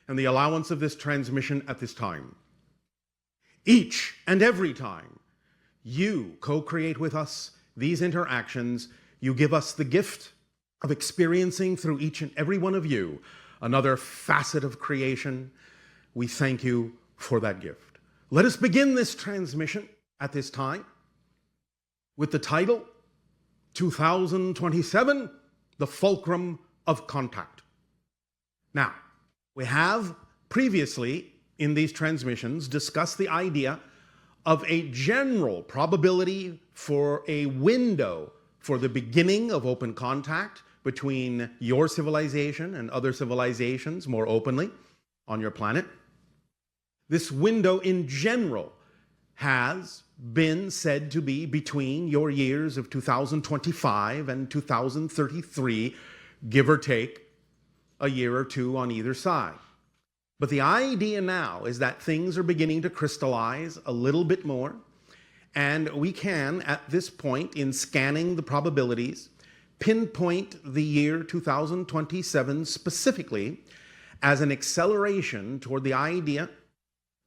and the allowance of this transmission at this time. Each and every time you co-create with us these interactions, you give us the gift of experiencing through each and every one of you another facet of creation. We thank you for that gift. Let us begin this transmission at this time with the title 2027, the Fulcrum of Contact. Now, we have previously in these transmissions discussed the idea of a general probability for a window for the beginning of open contact between your civilization and other civilizations more openly on your planet. This window in general has been said to be between your years of 2025 and 2033, give or take a year or two on either side. But the idea now is that things are beginning to crystallize a little bit more, and we can, at this point, in scanning the probabilities, pinpoint the year 2027 specifically as an acceleration toward the idea,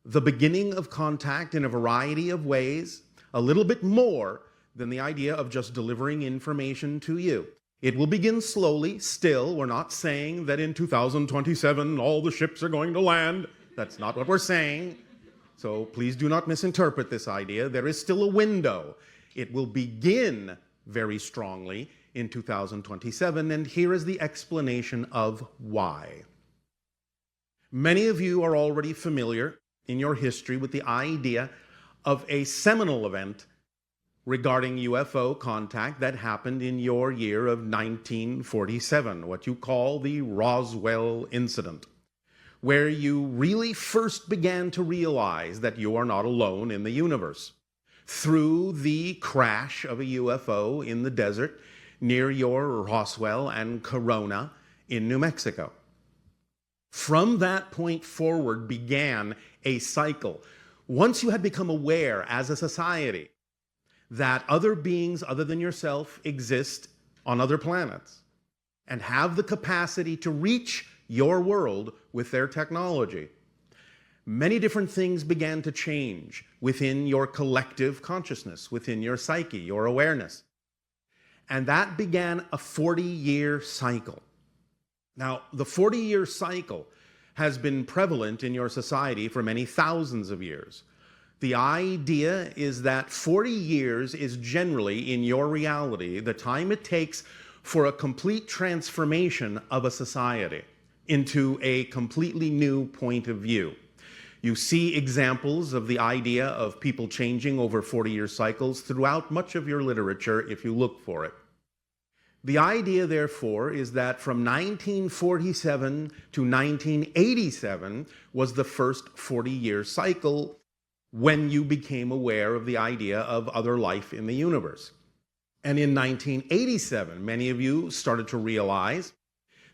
the beginning of contact in a variety of ways, a little bit more than the idea of just delivering information to you. It will begin slowly, still. We're not saying that in 2027 all the ships are going to land. That's not what we're saying. So please do not misinterpret this idea. There is still a window. It will begin very strongly in 2027, and here is the explanation of why. Many of you are already familiar in your history with the idea of a seminal event regarding UFO contact that happened in your year of 1947, what you call the Roswell incident, where you really first began to realize that you are not alone in the universe through the crash of a UFO in the desert near your Roswell and Corona in New Mexico. From that point forward began a cycle. Once you had become aware as a society that other beings other than yourself exist on other planets and have the capacity to reach your world with their technology, many different things began to change within your collective consciousness, within your psyche, your awareness. And that began a 40-year cycle. Now, the 40-year cycle has been prevalent in your society for many thousands of years. The idea is that 40 years is generally, in your reality, the time it takes for a complete transformation of a society into a completely new point of view. You see examples of the idea of people changing over 40-year cycles throughout much of your literature if you look for it. The idea, therefore, is that from 1947 to 1987 was the first 40-year cycle when you became aware of the idea of other life in the universe. And in 1987, many of you started to realize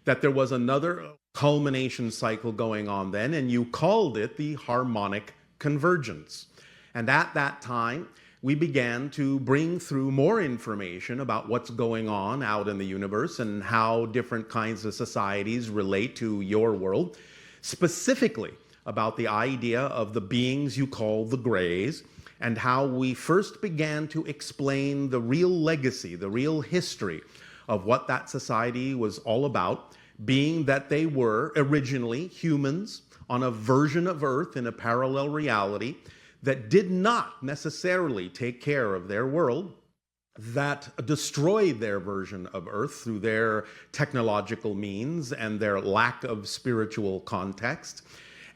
that there was another culmination cycle going on then, and you called it the harmonic convergence. And at that time, we began to bring through more information about what's going on out in the universe and how different kinds of societies relate to your world, specifically about the idea of the beings you call the Greys, and how we first began to explain the real legacy, the real history of what that society was all about, being that they were originally humans on a version of Earth in a parallel reality that did not necessarily take care of their world, that destroyed their version of Earth through their technological means and their lack of spiritual context,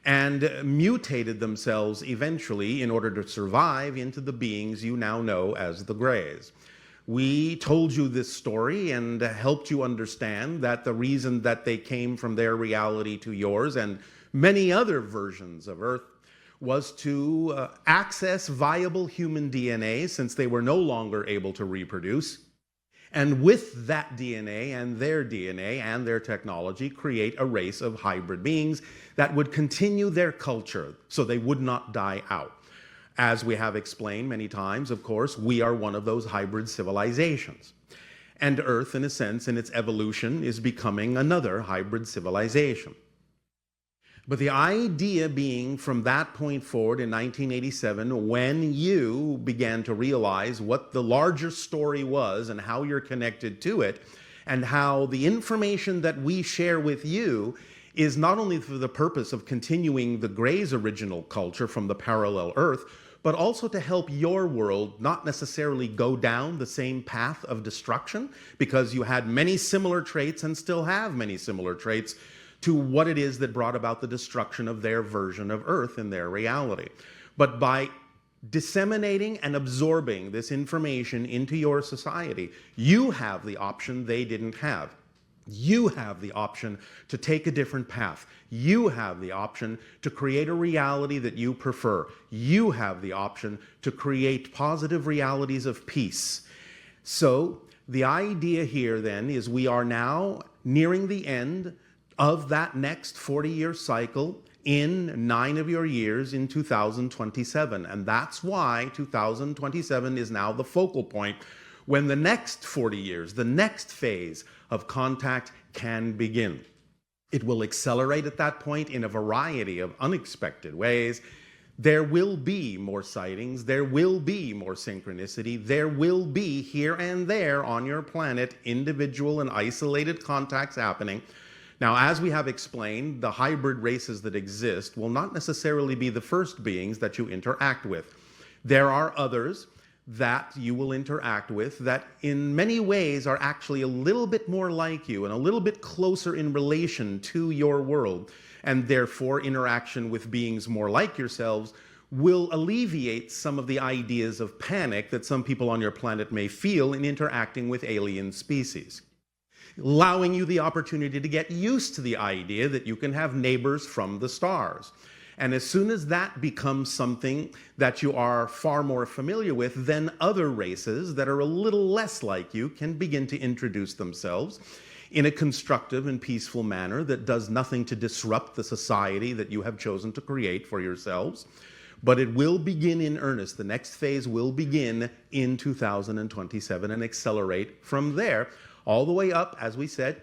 and mutated themselves eventually in order to survive into the beings you now know as the Greys. We told you this story and helped you understand that the reason that they came from their reality to yours and many other versions of Earth was to access viable human DNA since they were no longer able to reproduce, and with that DNA and their technology create a race of hybrid beings that would continue their culture so they would not die out. As we have explained many times, of course, we are one of those hybrid civilizations. And Earth, in a sense, in its evolution, is becoming another hybrid civilization. But the idea being from that point forward in 1987, when you began to realize what the larger story was and how you're connected to it, and how the information that we share with you is not only for the purpose of continuing the Grey's original culture from the parallel Earth, but also to help your world not necessarily go down the same path of destruction, because you had many similar traits and still have many similar traits to what it is that brought about the destruction of their version of Earth in their reality. But by disseminating and absorbing this information into your society, you have the option they didn't have. You have the option to take a different path. You have the option to create a reality that you prefer. You have the option to create positive realities of peace. So the idea here then is we are now nearing the end of that next 40-year cycle in 9 of your years in 2027. And that's why 2027 is now the focal point when the next 40 years, the next phase of contact can begin. It will accelerate at that point in a variety of unexpected ways. There will be more sightings, there will be more synchronicity, there will be here and there on your planet individual and isolated contacts happening. Now, as we have explained, the hybrid races that exist will not necessarily be the first beings that you interact with. There are others that you will interact with that in many ways are actually a little bit more like you and a little bit closer in relation to your world, and therefore interaction with beings more like yourselves will alleviate some of the ideas of panic that some people on your planet may feel in interacting with alien species, allowing you the opportunity to get used to the idea that you can have neighbors from the stars. And as soon as that becomes something that you are far more familiar with, then other races that are a little less like you can begin to introduce themselves in a constructive and peaceful manner that does nothing to disrupt the society that you have chosen to create for yourselves. But it will begin in earnest. The next phase will begin in 2027 and accelerate from there all the way up, as we said,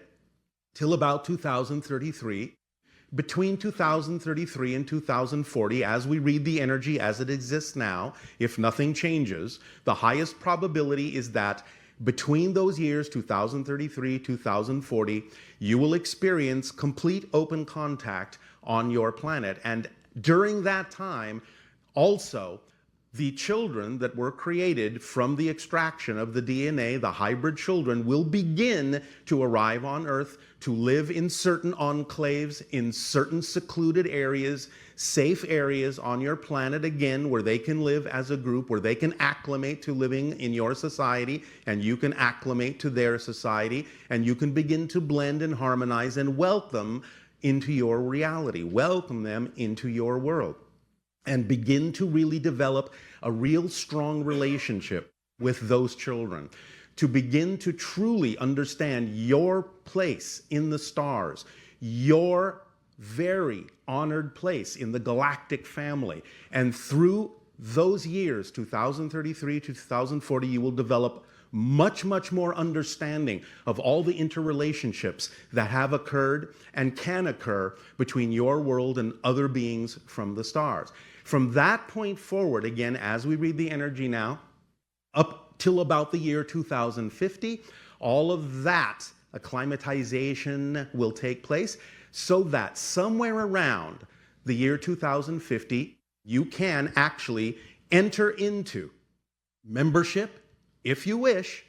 till about 2033. Between 2033 and 2040, as we read the energy as it exists now, if nothing changes, the highest probability is that between those years, 2033, 2040, you will experience complete open contact on your planet. And during that time, also, the children that were created from the extraction of the DNA, the hybrid children, will begin to arrive on Earth to live in certain enclaves, in certain secluded areas, safe areas on your planet again, where they can live as a group, where they can acclimate to living in your society, and you can acclimate to their society, and you can begin to blend and harmonize and welcome into your reality, welcome them into your world, and begin to really develop a real strong relationship with those children, to begin to truly understand your place in the stars, your very honored place in the galactic family. And through those years, 2033 to 2040, you will develop much, much more understanding of all the interrelationships that have occurred and can occur between your world and other beings from the stars. From that point forward, again, as we read the energy now, up till about the year 2050, all of that acclimatization will take place so that somewhere around the year 2050, you can actually enter into membership, if you wish,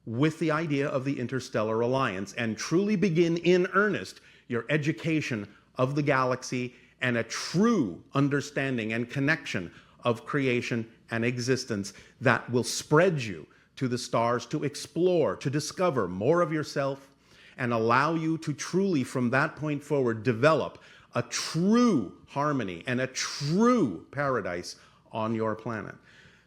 with the idea of the Interstellar Alliance and truly begin in earnest your education of the galaxy and a true understanding and connection of creation and existence that will spread you to the stars to explore, to discover more of yourself, and allow you to truly, from that point forward, develop a true harmony and a true paradise on your planet.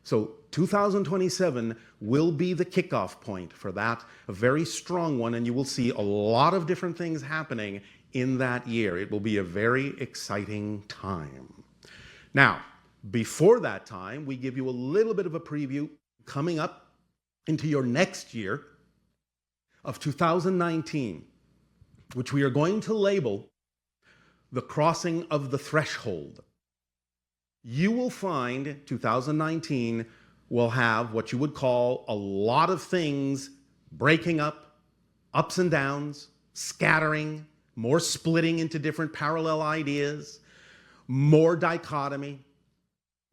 So 2027 will be the kickoff point for that, a very strong one, and you will see a lot of different things happening in that year. It will be a very exciting time. Now, before that time, we give you a little bit of a preview coming up into your next year of 2019, which we are going to label the crossing of the threshold. You will find 2019 will have what you would call a lot of things breaking up, ups and downs, scattering, more splitting into different parallel ideas, more dichotomy,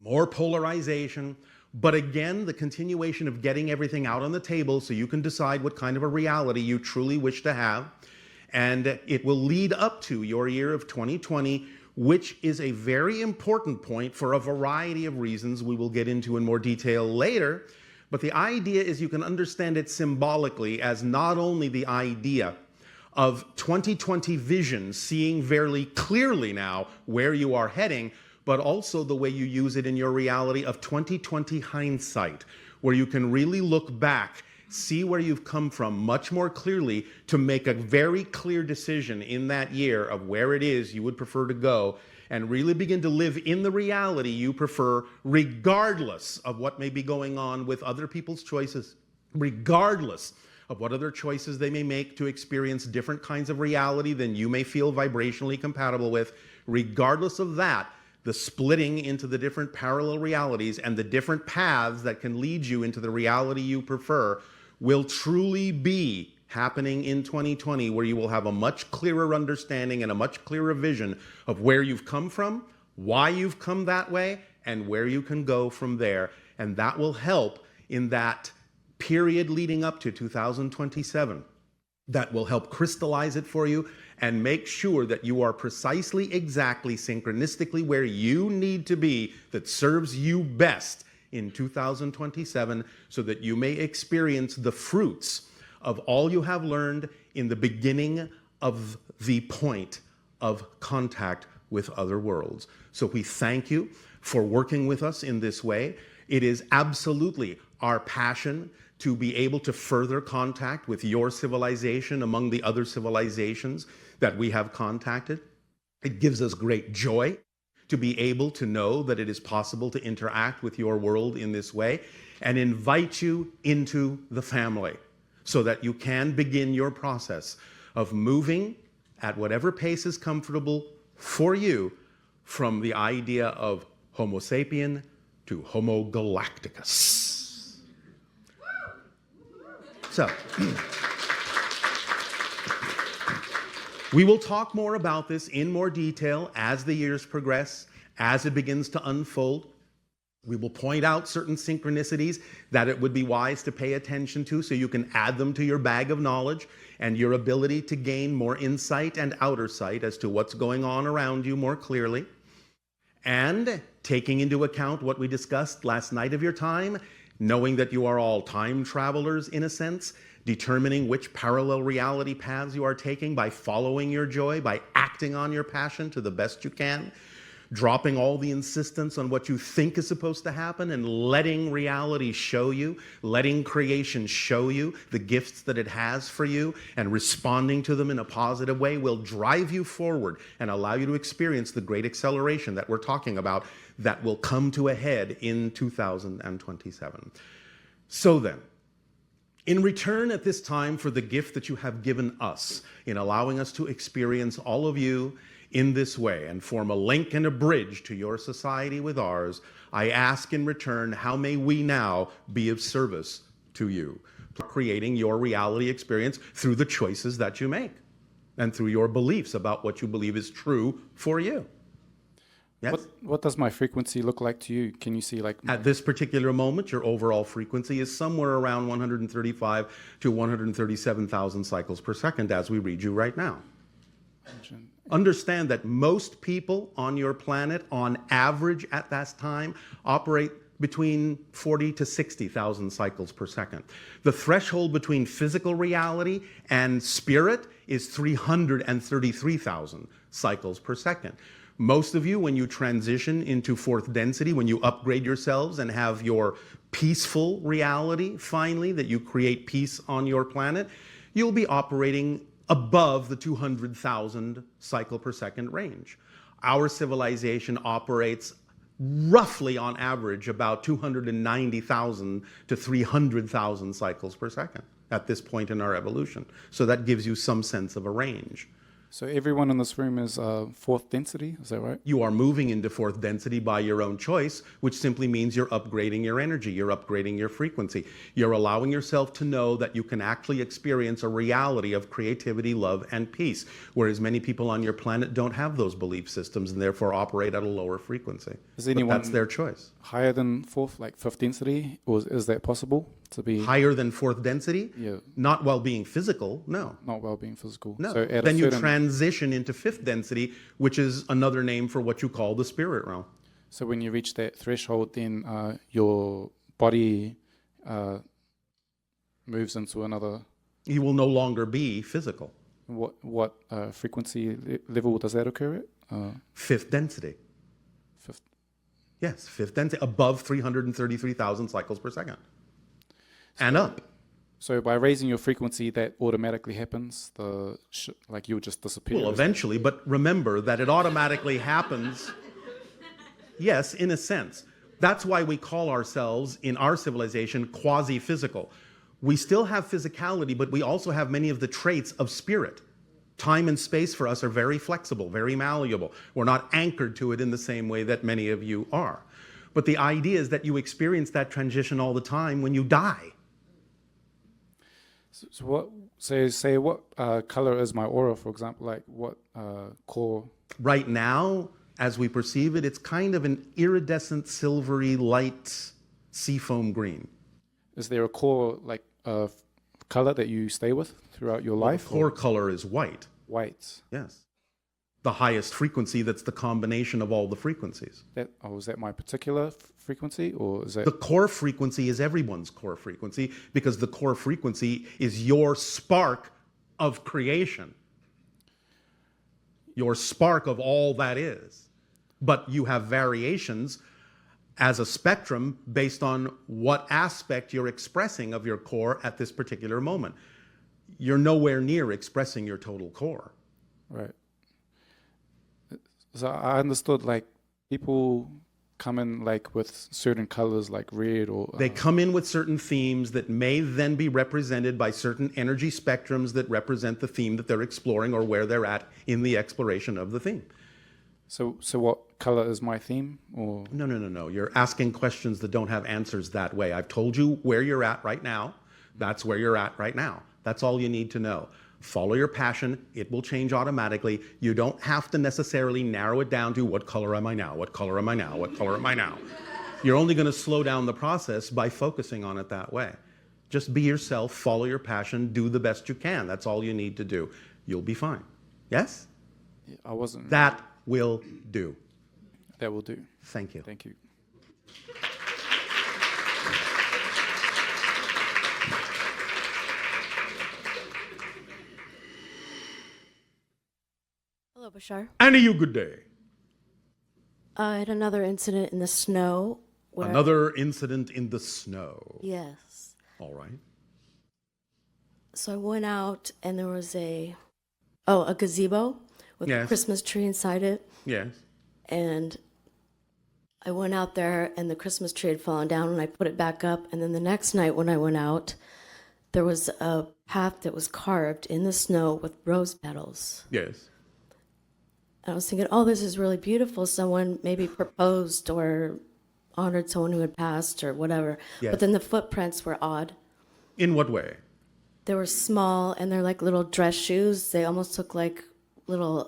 more polarization, but again, the continuation of getting everything out on the table so you can decide what kind of a reality you truly wish to have. And it will lead up to your year of 2020, which is a very important point for a variety of reasons we will get into in more detail later. But the idea is you can understand it symbolically as not only the idea of 2020 vision, seeing very clearly now where you are heading, but also the way you use it in your reality of 2020 hindsight, where you can really look back, see where you've come from much more clearly to make a very clear decision in that year of where it is you would prefer to go, and really begin to live in the reality you prefer, regardless of what may be going on with other people's choices, regardless of what other choices they may make to experience different kinds of reality than you may feel vibrationally compatible with. Regardless of that, the splitting into the different parallel realities and the different paths that can lead you into the reality you prefer will truly be happening in 2020, where you will have a much clearer understanding and a much clearer vision of where you've come from, why you've come that way, and where you can go from there. And that will help in that period leading up to 2027. That will help crystallize it for you and make sure that you are precisely, exactly, synchronistically where you need to be that serves you best in 2027, so that you may experience the fruits of all you have learned in the beginning of the point of contact with other worlds. So we thank you for working with us in this way. It is absolutely our passion to be able to further contact with your civilization among the other civilizations that we have contacted. It gives us great joy to be able to know that it is possible to interact with your world in this way, and invite you into the family so that you can begin your process of moving at whatever pace is comfortable for you from the idea of Homo sapien to Homo galacticus. So, we will talk more about this in more detail as the years progress, as it begins to unfold. We will point out certain synchronicities that it would be wise to pay attention to so you can add them to your bag of knowledge and your ability to gain more insight and outer sight as to what's going on around you more clearly. And taking into account what we discussed last night of your time, knowing that you are all time travelers in a sense, determining which parallel reality paths you are taking by following your joy, by acting on your passion to the best you can, dropping all the insistence on what you think is supposed to happen and letting reality show you, letting creation show you the gifts that it has for you, and responding to them in a positive way will drive you forward and allow you to experience the great acceleration that we're talking about that will come to a head in 2027. So then, in return at this time for the gift that you have given us in allowing us to experience all of you in this way and form a link and a bridge to your society with ours, I ask in return, how may we now be of service to you, creating your reality experience through the choices that you make and through your beliefs about what you believe is true for you. Yes? What does my frequency look like to you? Can you see like... At this particular moment, your overall frequency is somewhere around 135 to 137,000 cycles per second as we read you right now. Understand that most people on your planet, on average at that time, operate between 40 to 60,000 cycles per second. The threshold between physical reality and spirit is 333,000 cycles per second. Most of you, when you transition into fourth density, when you upgrade yourselves and have your peaceful reality, finally, that you create peace on your planet, you'll be operating above the 200,000 cycle per second range. Our civilization operates roughly on average about 290,000 to 300,000 cycles per second at this point in our evolution. So that gives you some sense of a range. So everyone in this room is fourth density, is that right? You are moving into fourth density by your own choice, which simply means you're upgrading your energy, you're upgrading your frequency. You're allowing yourself to know that you can actually experience a reality of creativity, love, and peace, whereas many people on your planet don't have those belief systems and therefore operate at a lower frequency. Is anyone But that's their choice. higher than fourth, like fifth density, or is that possible to be Higher than fourth density? Yeah. Not while being physical, no. not well-being physical? No. So at Then a you certain, transition into fifth density, which is another name for what you call the spirit realm. so when you reach that threshold, then your body moves into another. You will no longer be physical. What frequency level does that occur at? Fifth density. Fifth. Yes, fifth density, above 333,000 cycles per second. And up. So by raising your frequency, that automatically happens. Like you'll just disappear. Well, eventually, but remember that it automatically happens. Yes, in a sense. That's why we call ourselves, in our civilization, quasi-physical. We still have physicality, but we also have many of the traits of spirit. Time and space for us are very flexible, very malleable. We're not anchored to it in the same way that many of you are. But the idea is that you experience that transition all the time when you die. Say what color is my aura, for example? Like what core? Right now, as we perceive it, it's kind of an iridescent, silvery, light seafoam green. Is there a core like color that you stay with throughout your life? The core color is white. White. Yes. The highest frequency, that's the combination of all the frequencies. Is that my particular frequency, or is that The core frequency is everyone's core frequency, because the core frequency is your spark of creation. Your spark of all that is. But you have variations as a spectrum based on what aspect you're expressing of your core at this particular moment. You're nowhere near expressing your total core. right? So I understood like people come in like with certain colors, like red or They come in with certain themes that may then be represented by certain energy spectrums that represent the theme that they're exploring or where they're at in the exploration of the theme. So what color is my theme? Or No. You're asking questions that don't have answers that way. I've told you where you're at right now. That's where you're at right now. That's all you need to know. Follow your passion. It will change automatically. You don't have to necessarily narrow it down to what color am I now? What color am I now? What color am I now? You're only going to slow down the process by focusing on it that way. Just be yourself, follow your passion, do the best you can. That's all you need to do. You'll be fine. Yes? I wasn't. That will do. That will do. Thank you. Thank you. Hello, Bashar. And you good day. I had another incident in the snow. Where Another incident in the snow. Yes. All right. So I went out and there was a gazebo with Yes. a Christmas tree inside it. Yes. And I went out there and the Christmas tree had fallen down and I put it back up. And then the next night when I went out, there was a path that was carved in the snow with rose petals. Yes. And I was thinking, oh, this is really beautiful. Someone maybe proposed or honored someone who had passed or whatever. Yes. But then the footprints were odd. In what way? They were small and they're like little dress shoes. They almost look like little,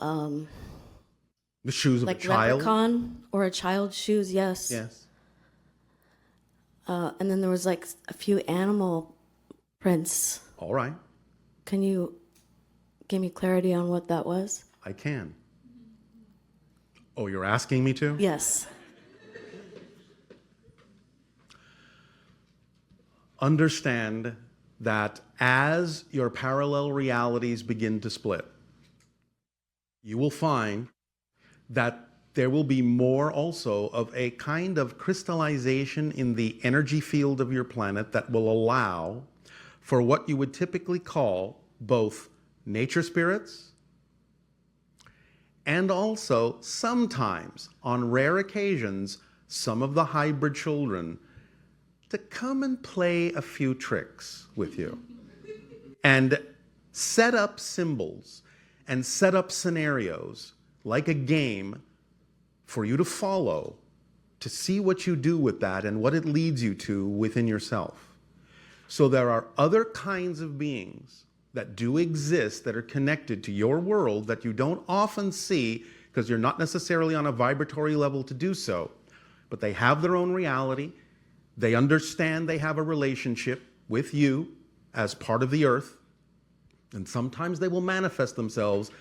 The shoes of like a child? leprechaun or a child's shoes, yes. Yes. And then there was like a few animal prints. All right. Can you give me clarity on what that was? I can. Oh, you're asking me to? Yes. Understand that as your parallel realities begin to split, you will find that there will be more also of a kind of crystallization in the energy field of your planet that will allow for what you would typically call both nature spirits and also sometimes, on rare occasions, some of the hybrid children to come and play a few tricks with you and set up symbols and set up scenarios like a game for you to follow to see what you do with that and what it leads you to within yourself. So there are other kinds of beings that do exist that are connected to your world that you don't often see because you're not necessarily on a vibratory level to do so. But they have their own reality. They understand they have a relationship with you as part of the earth. And sometimes they will manifest themselves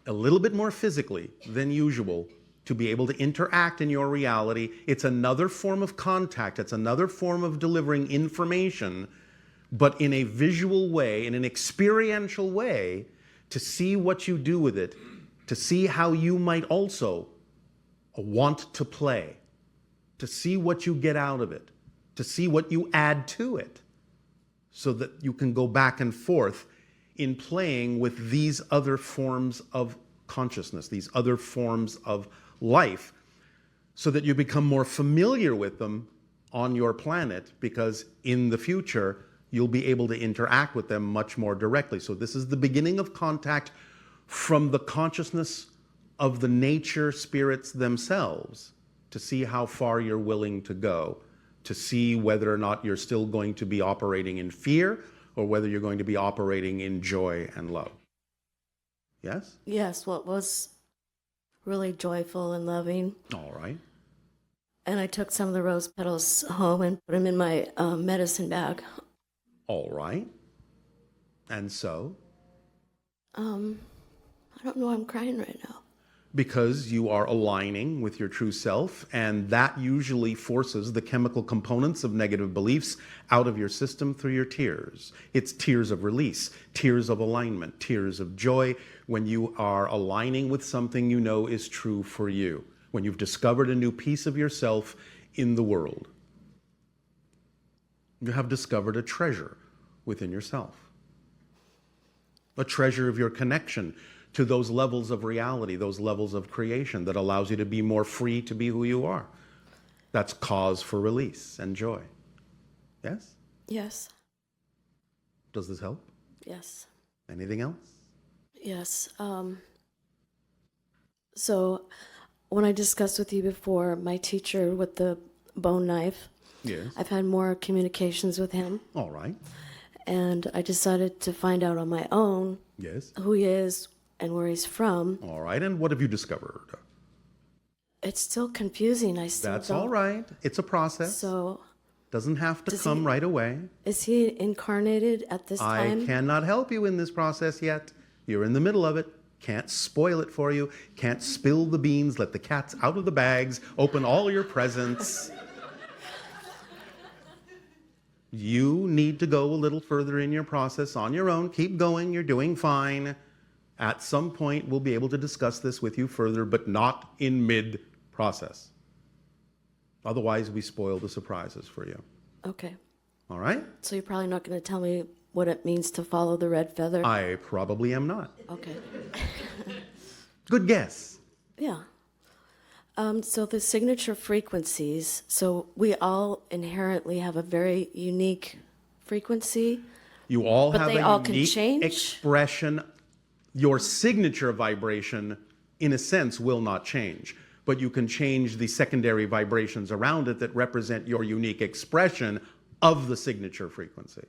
a little bit more physically than usual to be able to interact in your reality. It's another form of contact. It's another form of delivering information, but in a visual way, in an experiential way, to see what you do with it, to see how you might also want to play, to see what you get out of it, to see what you add to it, so that you can go back and forth in playing with these other forms of consciousness, these other forms of life, so that you become more familiar with them on your planet, because in the future, you'll be able to interact with them much more directly. So this is the beginning of contact from the consciousness of the nature spirits themselves, to see how far you're willing to go, to see whether or not you're still going to be operating in fear or whether you're going to be operating in joy and love. Yes? Yes, well, it was really joyful and loving. All right. And I took some of the rose petals home and put them in my medicine bag. All right. And so? I don't know why I'm crying right now. Because you are aligning with your true self, and that usually forces the chemical components of negative beliefs out of your system through your tears. It's tears of release, tears of alignment, tears of joy when you are aligning with something you know is true for you, when you've discovered a new piece of yourself in the world. You have discovered a treasure within yourself, a treasure of your connection to those levels of reality, those levels of creation that allows you to be more free to be who you are. That's cause for release and joy. Yes? Yes. Does this help? Yes. Anything else? Yes. So when I discussed with you before, my teacher with the bone knife, Yes. I've had more communications with him. All right. And I decided to find out on my own Yes. who he is and where he's from. All right. And what have you discovered? It's still confusing. I still That's don't. all right. It's a process. So Doesn't have to Does come he- right away. is he incarnated at this I time? cannot help you in this process yet. You're in the middle of it. Can't spoil it for you. Can't spill the beans. Let the cats out of the bags. Open all your presents. You need to go a little further in your process on your own. Keep going. You're doing fine. At some point, we'll be able to discuss this with you further, but not in mid-process. Otherwise, we spoil the surprises for you. Okay. All right? So you're probably not going to tell me what it means to follow the red feather? I probably am not. Okay. Good guess. Yeah. So the signature frequencies, so we all inherently have a very unique frequency. You all But have they a all can unique change? expression. Your signature vibration, in a sense, will not change, but you can change the secondary vibrations around it that represent your unique expression of the signature frequency.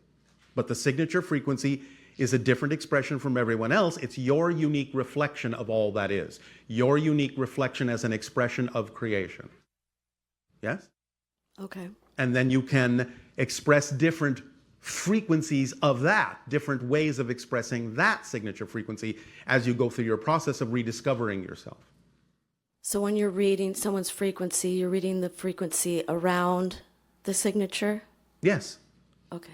But the signature frequency is a different expression from everyone else. It's your unique reflection of all that is. Your unique reflection as an expression of creation. Yes? Okay. And then you can express different frequencies of that, different ways of expressing that signature frequency as you go through your process of rediscovering yourself. So when you're reading someone's frequency, you're reading the frequency around the signature? Yes, Okay.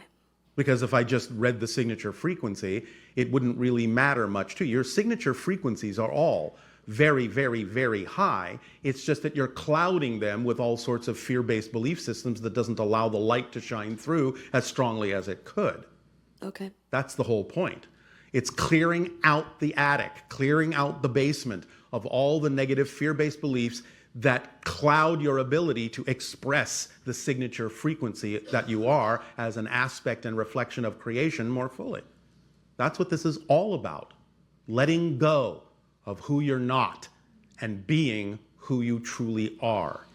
because if I just read the signature frequency, it wouldn't really matter much to you. Your signature frequencies are all very, very, very high. It's just that you're clouding them with all sorts of fear-based belief systems that doesn't allow the light to shine through as strongly as it could. Okay. That's the whole point. It's clearing out the attic, clearing out the basement of all the negative fear-based beliefs that cloud your ability to express the signature frequency that you are as an aspect and reflection of creation more fully. That's what this is all about. letting go of who you're not and being who you truly are.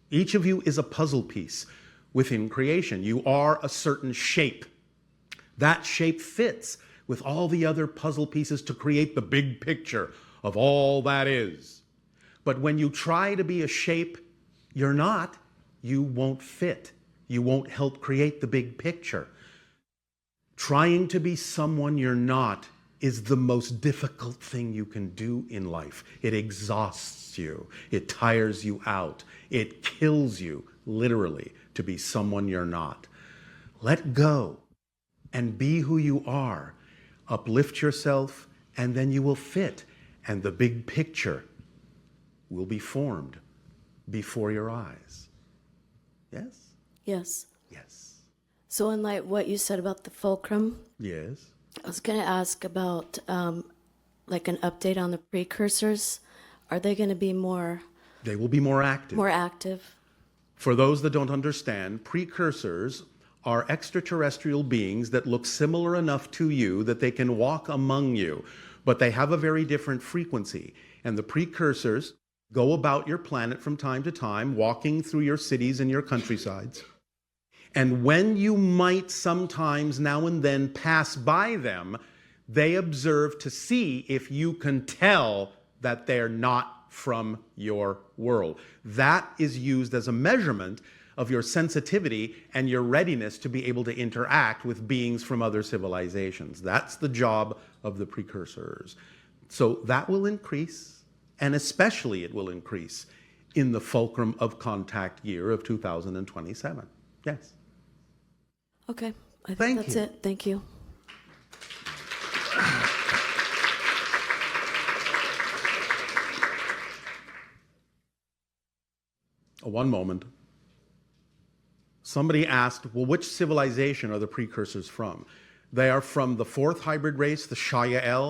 Each of you is a puzzle piece within creation. You are a certain shape. That shape fits with all the other puzzle pieces to create the big picture of all that is. But when you try to be a shape you're not, you won't fit. You won't help create the big picture. Trying to be someone you're not is the most difficult thing you can do in life. It exhausts you. It tires you out. It kills you, literally, to be someone you're not. Let go and be who you are. Uplift yourself, and then you will fit, and the big picture will be formed before your eyes. Yes? Yes. Yes. So in like what you said about the fulcrum, Yes. I was going to ask about like an update on the precursors. Are they going to be more They will be more active. active? For those that don't understand, precursors are extraterrestrial beings that look similar enough to you that they can walk among you, but they have a very different frequency. And the precursors go about your planet from time to time, walking through your cities and your countrysides. And when you might sometimes now and then pass by them, they observe to see if you can tell that they're not from your world. That is used as a measurement of your sensitivity and your readiness to be able to interact with beings from other civilizations. That's the job of the precursors. So that will increase, and especially it will increase in the fulcrum of contact year of 2027. Yes. Okay. I think Thank that's you. it. Thank you. One moment. Somebody asked, well, which civilization are the precursors from? They are from the fourth hybrid race, the Shayael.